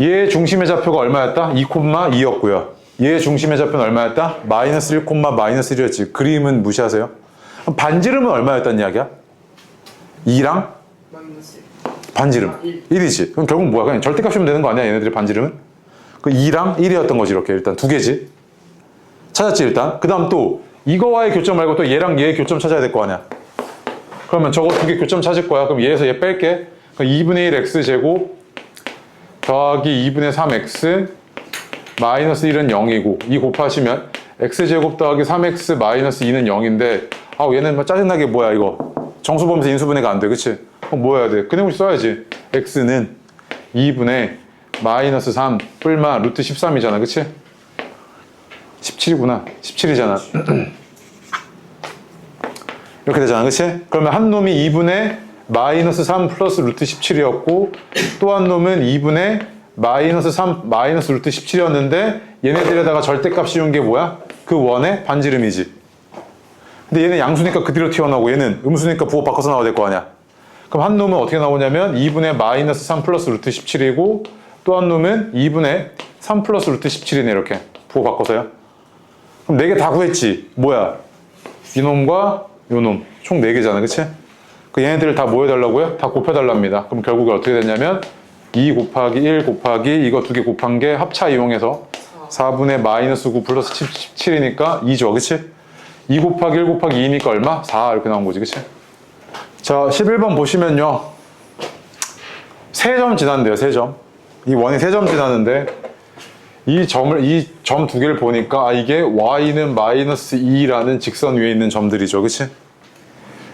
얘 중심의 좌표가 얼마였다? 2,2였고요. 얘 중심의 좌표는 얼마였다? 마이너스 1, 마이너스 1이었지. 그림은 무시하세요. 그럼 반지름은 얼마였단 이야기야? 2랑 마이너스 반지름 1이지. 그럼 결국 뭐야? 그냥 절대값이면 되는 거 아니야? 얘네들의 반지름은? 그 2랑 1이었던 거지. 이렇게 일단 두 개지. 찾았지 일단. 그 다음 또 이거와의 교점 말고 또 얘랑 얘의 교점 찾아야 될 거 아니야? 그러면 저거 두 개 교점 찾을 거야. 그럼 얘에서 얘 뺄게. 그럼 2분의 1 x제곱 더하기 2분의 3x 마이너스 1은 0이고 2 곱하시면 x제곱 더하기 3x 마이너스 2는 0인데 얘는 뭐 짜증나게 뭐야 이거 정수 범위에서 인수분해가 안 돼. 그치? 그럼 뭐 해야 돼? 그네고 써야지. x는 2분의 마이너스 3 뿔마 루트 13이잖아. 그치? 17이구나. 17이잖아. 이렇게 되잖아. 그치? 그러면 한 놈이 2분의 마이너스 3 플러스 루트 17이었고 또 한 놈은 2분의 마이너스 3 마이너스 루트 17이었는데 얘네들에다가 절대값 씌운 게 뭐야? 그 원의 반지름이지. 근데 얘는 양수니까 그대로 튀어나오고 얘는 음수니까 부호 바꿔서 나와야 될 거 아니야. 그럼 한 놈은 어떻게 나오냐면 2분의 마이너스 3 플러스 루트 17이고 또 한 놈은 2분의 3 플러스 루트 17이네. 이렇게 부호 바꿔서요. 그럼 4개 다 구했지. 뭐야? 이 놈과 요 놈 총 4개잖아. 그치? 그 얘네들을 다 뭐 해달라고요? 다 곱해달랍니다. 그럼 결국에 어떻게 됐냐면 2 곱하기 1 곱하기 이거 두 개 곱한 게 합차 이용해서 4분의 마이너스 9 플러스 17이니까 2죠. 그치? 2 곱하기 1 곱하기 2니까 얼마? 4 이렇게 나온 거지. 그치? 자 11번 보시면요. 3점 지난대요. 3점. 이 원이 3점 지나는데 이 점 두 개를 보니까 이게 y는 마이너스 2라는 직선 위에 있는 점들이죠. 그치?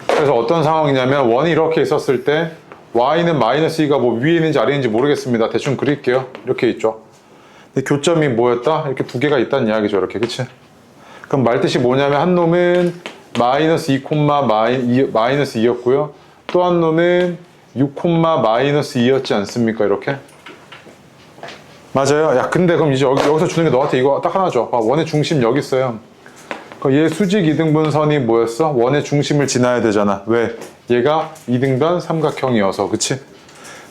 그래서 어떤 상황이냐면 원이 이렇게 있었을 때 y는 마이너스 2가 뭐 위에 있는지 아래에 있는지 모르겠습니다. 대충 그릴게요. 이렇게 있죠. 근데 교점이 뭐였다? 이렇게 두 개가 있다는 이야기죠. 이렇게. 그치? 그럼 말뜻이 뭐냐면 한 놈은 마이너스 2, 마이너스 2였고요. 또 한 놈은 6, 마이너스 2였지 않습니까? 이렇게. 맞아요. 야, 근데 그럼 이제 여기서 주는 게 너한테 이거 딱 하나죠. 원의 중심 여기 있어요. 얘 수직 이등분선이 뭐였어? 원의 중심을 지나야 되잖아. 왜? 얘가 이등변 삼각형이어서. 그치?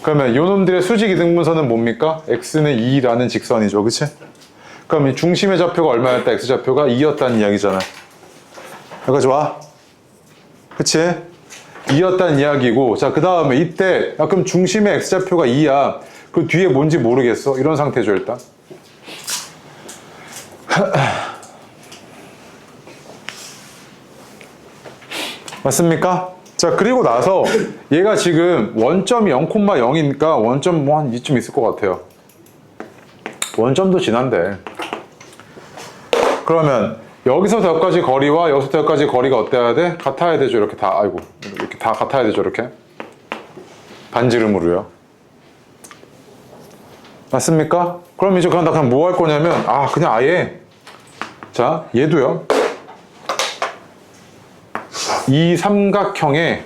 그러면 요 놈들의 수직 이등분선은 뭡니까? x는 2라는 직선이죠. 그치? 그럼 이 중심의 좌표가 얼마였다? x좌표가 2였다는 이야기잖아. 여기까지 와. 그치? 2였다는 이야기고, 자, 그 다음에 이때, 그럼 중심의 x좌표가 2야. 그 뒤에 뭔지 모르겠어. 이런 상태죠, 일단. 맞습니까? 자, 그리고 나서 얘가 지금 원점이 0,0이니까 원점 뭐 한 이쯤 있을 것 같아요. 원점도 지난데. 그러면 여기서부터 여기까지 거리와 여기서부터 여기까지 거리가 어때야 돼? 같아야 되죠. 이렇게 다, 이렇게 다 같아야 되죠. 이렇게. 반지름으로요. 맞습니까? 그럼 이제 나 그냥 뭐 할 거냐면, 그냥 아예, 자, 얘도요. 이 삼각형의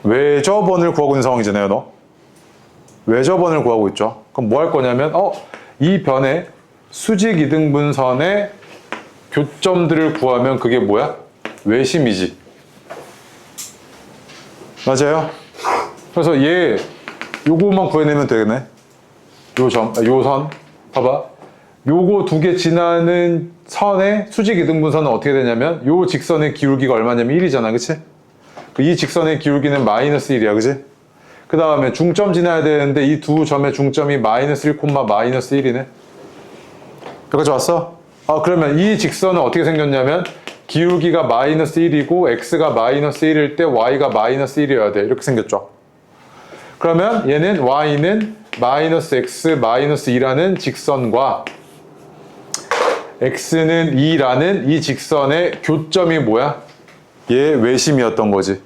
외접원을 구하고 있는 상황이잖아요, 너. 외접원을 구하고 있죠. 그럼 뭐 할 거냐면, 이 변의 수직 이등분선의 교점들을 구하면 그게 뭐야? 외심이지. 맞아요? 그래서 얘, 요거만 구해내면 되겠네. 요 선. 봐봐. 요거 두 개 지나는 선의 수직 이등분선은 어떻게 되냐면 요 직선의 기울기가 얼마냐면 1이잖아. 그치? 이 직선의 기울기는 마이너스 1이야. 그치? 그 다음에 중점 지나야 되는데 이 두 점의 중점이 마이너스 1, 마이너스 1이네. 여기까지 왔어? 그러면 이 직선은 어떻게 생겼냐면 기울기가 마이너스 1이고 x가 마이너스 1일 때 y가 마이너스 1이어야 돼. 이렇게 생겼죠. 그러면 얘는 y는 마이너스 x 마이너스 2라는 직선과 x는 2라는 이 직선의 교점이 뭐야? 얘 외심이었던 거지.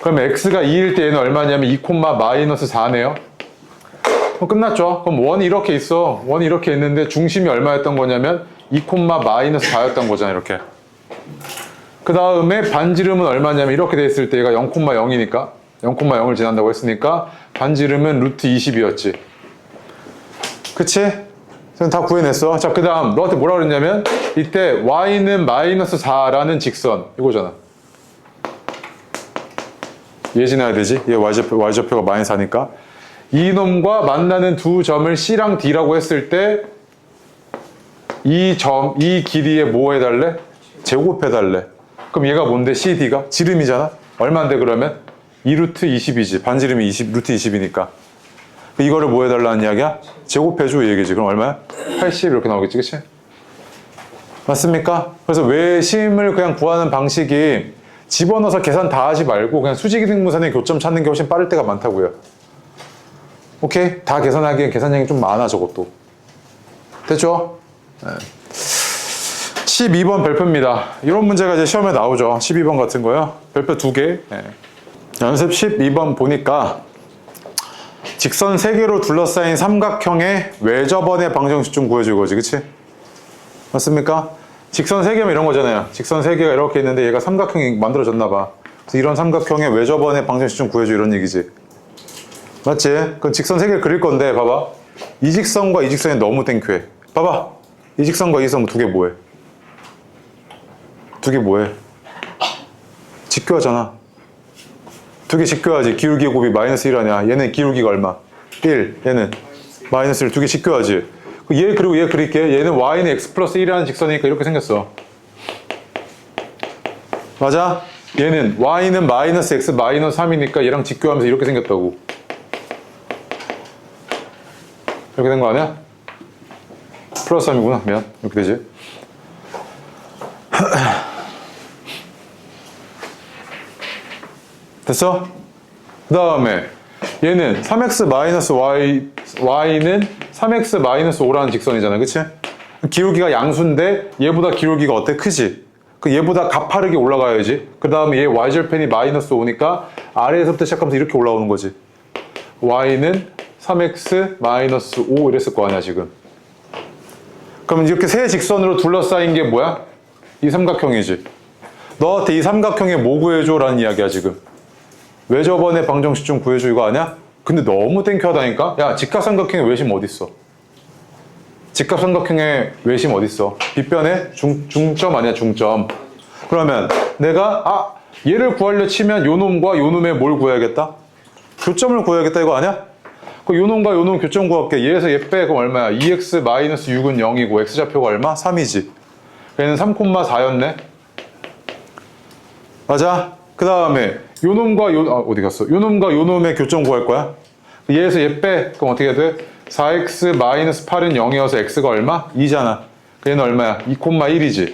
그럼 x가 2일 때 얘는 얼마냐면 2, 마이너스 4네요. 그럼 끝났죠. 그럼 원이 이렇게 있어. 원이 이렇게 있는데 중심이 얼마였던 거냐면 2, 마이너스 4였던 거잖아. 이렇게. 그 다음에 반지름은 얼마냐면 이렇게 돼 있을 때 얘가 0,0이니까 0,0을 지난다고 했으니까 반지름은 루트 20이었지. 그치? 그럼 다 구해냈어. 자, 그 다음 너한테 뭐라 그랬냐면 이때 y는 마이너스 4라는 직선 이거잖아. 얘 지나야 되지. 얘 y좌표가 마이너스 4니까 이놈과 만나는 두 점을 C랑 D라고 했을 때 이 길이에 뭐 해달래? 제곱해달래. 그럼 얘가 뭔데? CD가? 지름이잖아? 얼만데 그러면? 2루트 20이지. 반지름이 루트 20이니까. 이거를 뭐 해달라는 이야기야? 제곱해줘 이 얘기지. 그럼 얼마야? 80 이렇게 나오겠지, 그치? 맞습니까? 그래서 외심을 그냥 구하는 방식이 집어넣어서 계산 다 하지 말고 그냥 수직이등분선의 교점 찾는 게 훨씬 빠를 때가 많다고요. 오케이? 다 계산하기엔 계산량이 좀 많아, 저것도. 됐죠? 네. 12번 별표입니다. 이런 문제가 이제 시험에 나오죠. 12번 같은 거요. 별표 2개. 네. 연습 12번 보니까 직선 3개로 둘러싸인 삼각형의 외접원의 방정식 좀 구해줄 거지, 그치? 맞습니까? 직선 3개면 이런 거잖아요. 직선 3개가 이렇게 있는데 얘가 삼각형이 만들어졌나 봐. 그래서 이런 삼각형의 외접원의 방정식 좀 구해줘 이런 얘기지. 맞지? 그럼 직선 3개를 그릴 건데 봐봐. 이 직선과 이 직선이 너무 땡큐해. 봐봐. 이 직선과 이 직선 2개 뭐해? 2개 뭐해? 직교하잖아. 2개 직교하지. 기울기 곱이 마이너스 1 아니야. 얘는 기울기가 얼마? 1. 얘는 마이너스 1. 2개 직교하지. 얘 그리고 얘 그릴게. 얘는 y는 x 플러스 1이라는 직선이니까 이렇게 생겼어. 맞아? 얘는 y는 마이너스 x 마이너스 3이니까 얘랑 직교하면서 이렇게 생겼다고. 이렇게 된 거 아니야? 플러스 3이구나. 미안. 이렇게 되지. 됐어? 그 다음에 얘는 3x 마이너스 y는 3x 마이너스 5라는 직선이잖아. 그치? 기울기가 양수인데 얘보다 기울기가 어때? 크지? 그 얘보다 가파르게 올라가야지. 그 다음에 얘 y절편이 마이너스 5니까 아래에서부터 시작하면서 이렇게 올라오는 거지. y는 3x 마이너스 5 이랬을 거 아니야 지금. 그럼 이렇게 세 직선으로 둘러싸인 게 뭐야? 이 삼각형이지. 너한테 이 삼각형에 뭐 구해줘? 라는 이야기야 지금. 외접원의 방정식 좀 구해줘 이거 아니야? 근데 너무 땡큐하다니까? 야, 직각삼각형의 외심 어딨어? 직각삼각형의 외심 어딨어? 빗변의 중점 아니야, 중점. 그러면 내가 얘를 구하려 치면 요 놈과 요 놈의 뭘 구해야겠다? 교점을 구해야겠다 이거 아니야? 그 요 놈과 요 놈 교점 구할게. 얘에서 얘 빼. 그럼 얼마야? 2x-6은 0이고 x좌표가 얼마? 3이지. 얘는 3,4였네. 맞아? 그 다음에 요 놈과 어디 갔어? 요 놈과 요 놈의 교점 구할 거야. 얘에서 얘 빼. 그럼 어떻게 돼? 4x-8은 0이어서 x가 얼마? 2잖아. 얘는 얼마야? 2,1이지.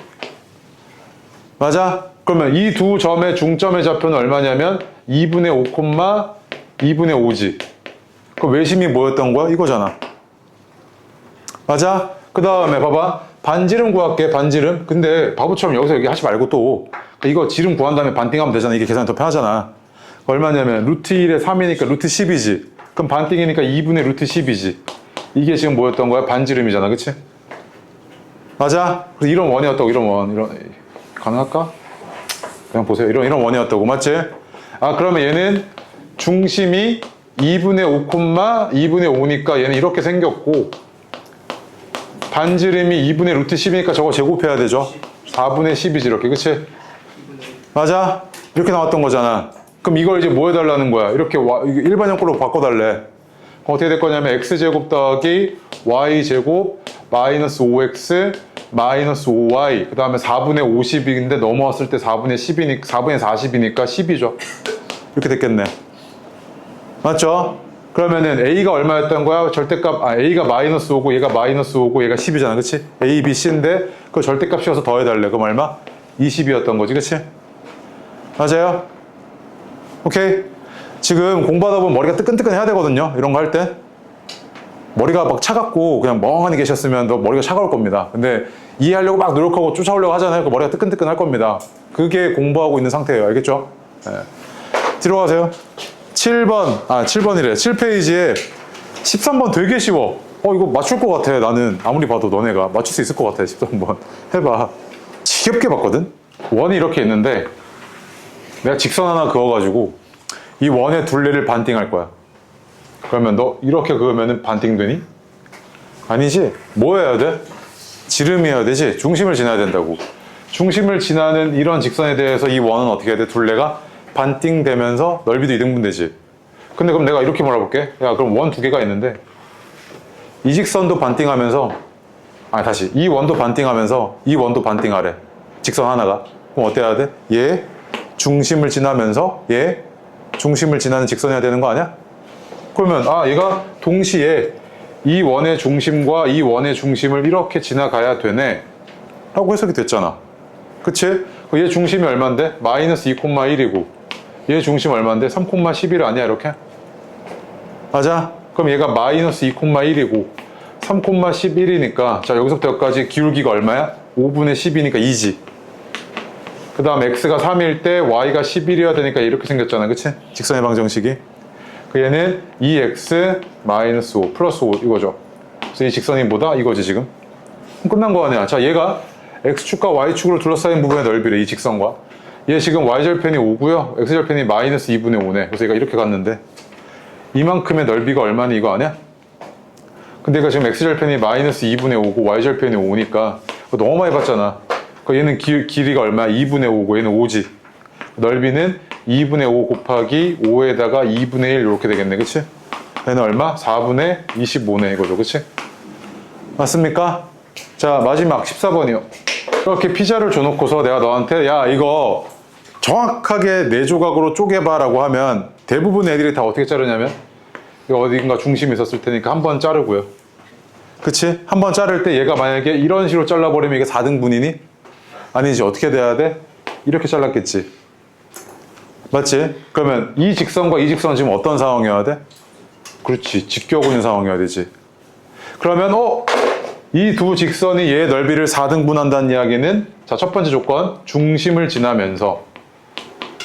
맞아? 그러면 이 두 점의 중점의 좌표는 얼마냐면 2분의 5, 2분의 5지. 그럼 외심이 뭐였던 거야? 이거잖아. 맞아? 그 다음에 봐봐. 반지름 구할게. 반지름. 근데 바보처럼 여기서 여기 하지 말고 또 이거 지름 구한 다음에 반띵하면 되잖아. 이게 계산이 더 편하잖아. 얼마냐면 루트 1에 3이니까 루트 10이지. 그럼 반띵이니까 2분의 루트 10이지. 이게 지금 뭐였던 거야? 반지름이잖아. 그치? 맞아? 그래서 이런 원이었다고. 이런 원. 가능할까? 그냥 보세요. 이런 원이었다고. 맞지? 그러면 얘는 중심이 2분의 5, 2분의 5니까 얘는 이렇게 생겼고 반지름이 2분의 루트 10이니까 저거 제곱해야 되죠. 4분의 10이지 이렇게. 그치? 맞아? 이렇게 나왔던 거잖아. 그럼 이걸 이제 뭐 해달라는 거야? 이렇게 일반 형꼴로 바꿔달래. 어떻게 될 거냐면 x제곱 더하기 y제곱 마이너스 5x 마이너스 5y 그 다음에 4분의 50인데 넘어왔을 때 4분의 10이니까 4분의 40이니까 10이죠. 이렇게 됐겠네. 맞죠? 그러면은 a가 얼마였던 거야? 절대값 a가 마이너스 5고 얘가 마이너스 5고 얘가 10이잖아. 그치? a, b, c인데 그 절대값 씌워서 더해달래. 그럼 얼마? 20이었던 거지. 그치? 맞아요? 오케이? 지금 공부하다 보면 머리가 뜨끈뜨끈 해야 되거든요. 이런 거 할 때. 머리가 막 차갑고 그냥 멍하니 계셨으면 너 머리가 차가울 겁니다. 근데 이해하려고 막 노력하고 쫓아오려고 하잖아요. 그 머리가 뜨끈뜨끈 할 겁니다. 그게 공부하고 있는 상태예요. 알겠죠? 네. 뒤로 가세요. 7번이래. 7페이지에 13번 되게 쉬워. 이거 맞출 것 같아. 나는 아무리 봐도 너네가 맞출 수 있을 것 같아. 13번 해봐. 지겹게 봤거든. 원이 이렇게 있는데 내가 직선 하나 그어가지고 이 원의 둘레를 반띵할 거야. 그러면 너 이렇게 그으면 반띵 되니? 아니지. 뭐 해야 돼? 지름이어야 되지. 중심을 지나야 된다고. 중심을 지나는 이런 직선에 대해서 이 원은 어떻게 해야 돼? 둘레가 반띵되면서 넓이도 이등분 되지. 근데 그럼 내가 이렇게 몰아볼게. 야, 그럼 원 두 개가 있는데 이 직선도 반띵하면서 다시 이 원도 반띵하면서 이 원도 반띵하래. 직선 하나가. 그럼 어때야 돼? 얘 중심을 지나면서 얘 중심을 지나는 직선이어야 되는 거 아니야? 그러면 얘가 동시에 이 원의 중심과 이 원의 중심을 이렇게 지나가야 되네 라고 해석이 됐잖아. 그치? 얘 중심이 얼만데? 마이너스 2,1이고 얘 중심 얼만데? 3,11 아니야 이렇게? 맞아? 그럼 얘가 마이너스 2,1이고 3,11이니까 자 여기서부터 여기까지 기울기가 얼마야? 5분의 10이니까 2지. 그 다음 x가 3일 때 y가 11이어야 되니까 이렇게 생겼잖아. 그치? 직선의 방정식이. 얘는 2x 마이너스 5 플러스 5 이거죠. 그래서 이 직선이 뭐다? 이거지 지금. 끝난 거 아니야. 자 얘가 x축과 y축으로 둘러싸인 부분의 넓이래. 이 직선과 얘 지금 y절편이 5고요 x절편이 마이너스 2분의 5네. 그래서 얘가 이렇게 갔는데 이만큼의 넓이가 얼마니 이거 아니야? 근데 얘가 지금 x절편이 마이너스 2분의 5고 y절편이 5니까 너무 많이 봤잖아. 얘는 길이가 얼마야? 2분의 5고 얘는 5지. 넓이는 2분의 5 곱하기 5에다가 2분의 1 이렇게 되겠네. 그치? 얘는 얼마? 4분의 25네 이거죠. 그치? 맞습니까? 자 마지막 14번이요. 이렇게 피자를 줘놓고서 내가 너한테 야 이거 정확하게 4조각으로 쪼개봐 라고 하면 대부분 애들이 다 어떻게 자르냐면 이거 어딘가 중심이 있었을 테니까 한 번 자르고요. 그치? 한 번 자를 때 얘가 만약에 이런 식으로 잘라버리면 이게 4등분이니? 아니지. 어떻게 돼야 돼? 이렇게 잘랐겠지. 맞지? 그러면 이 직선과 이 직선은 지금 어떤 상황이어야 돼? 그렇지. 직교하고 있는 상황이어야 되지. 그러면 이 두 직선이 얘의 넓이를 4등분한다는 이야기는 자, 첫 번째 조건 중심을 지나면서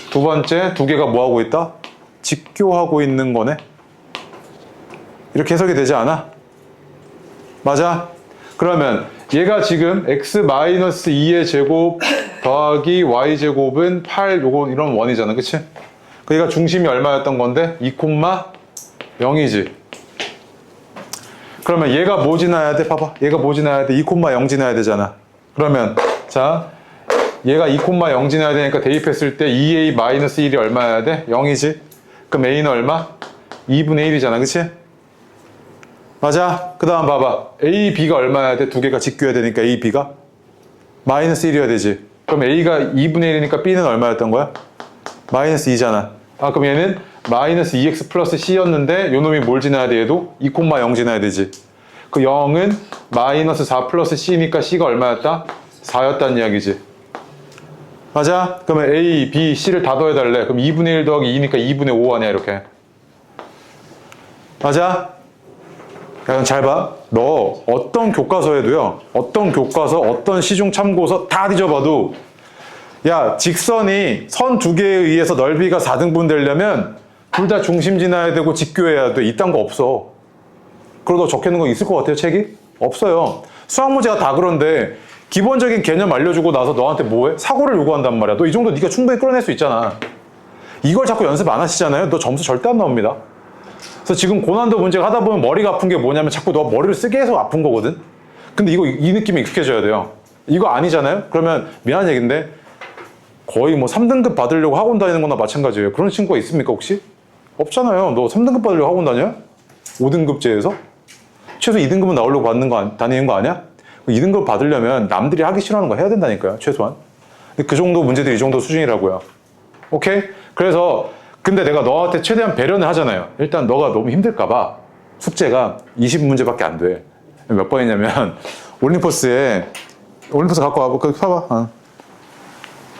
두 번째 두 개가 뭐 하고 있다? 직교하고 있는 거네. 이렇게 해석이 되지 않아? 맞아? 그러면 얘가 지금 x-2의 제곱 더하기 y제곱은 8 요거 이런 원이잖아. 그치? 얘가 중심이 얼마였던 건데? 2,0이지. 그러면 얘가 뭐 지나야 돼? 봐봐. 얘가 뭐 지나야 돼? 2,0 지나야 되잖아. 그러면 자 얘가 2,0 지나야 되니까 대입했을 때 2a-1이 얼마여야 돼? 0이지. 그럼 a는 얼마? 2분의 1이잖아. 그치? 맞아. 그 다음 봐봐. A, B가 얼마여야 돼? 두 개가 직교해야 되니까 A, B가 마이너스 1이어야 되지. 그럼 A가 2분의 1이니까 B는 얼마였던 거야? 마이너스 2잖아. 그럼 얘는 마이너스 2x 플러스 C였는데 요 놈이 뭘 지나야 돼? 얘도 2,0 지나야 되지. 그 0은 마이너스 4 플러스 C니까 C가 얼마였다? 4였다는 이야기지. 맞아? 그러면 A, B, C를 다 더해달래. 그럼 2분의 1 더하기 2니까 2분의 5 아니야 이렇게. 맞아? 야, 잘 봐. 너 어떤 교과서에도요. 어떤 교과서, 어떤 시중 참고서 다 뒤져봐도 야, 직선이 선 두 개에 의해서 넓이가 4등분 되려면 둘 다 중심 지나야 되고 직교해야 돼. 이딴 거 없어. 그러다 적혀있는 거 있을 것 같아요, 책이? 없어요. 수학 문제가 다 그런데 기본적인 개념 알려주고 나서 너한테 뭐해? 사고를 요구한단 말이야. 너 이 정도 네가 충분히 끌어낼 수 있잖아. 이걸 자꾸 연습 안 하시잖아요. 너 점수 절대 안 나옵니다. 그래서 지금 고난도 문제가 하다 보면 머리가 아픈 게 뭐냐면 자꾸 너 머리를 쓰게 해서 아픈 거거든. 근데 이 느낌이 익숙해져야 돼요. 이거 아니잖아요? 그러면 미안한 얘기인데 거의 뭐 3등급 받으려고 학원 다니는 거나 마찬가지예요. 그런 친구가 있습니까 혹시? 없잖아요. 너 3등급 받으려고 학원 다녀? 5등급제에서? 최소 2등급은 나오려고 다니는 거 아니야? 2등급 받으려면 남들이 하기 싫어하는 거 해야 된다니까요. 최소한. 근데 그 정도 문제들이 이 정도 수준이라고요. 오케이? 그래서 근데 내가 너한테 최대한 배려는 하잖아요. 일단 너가 너무 힘들까봐 숙제가 20문제밖에 안 돼. 몇 번이냐면 올림포스 갖고 와봐. 거기 봐봐.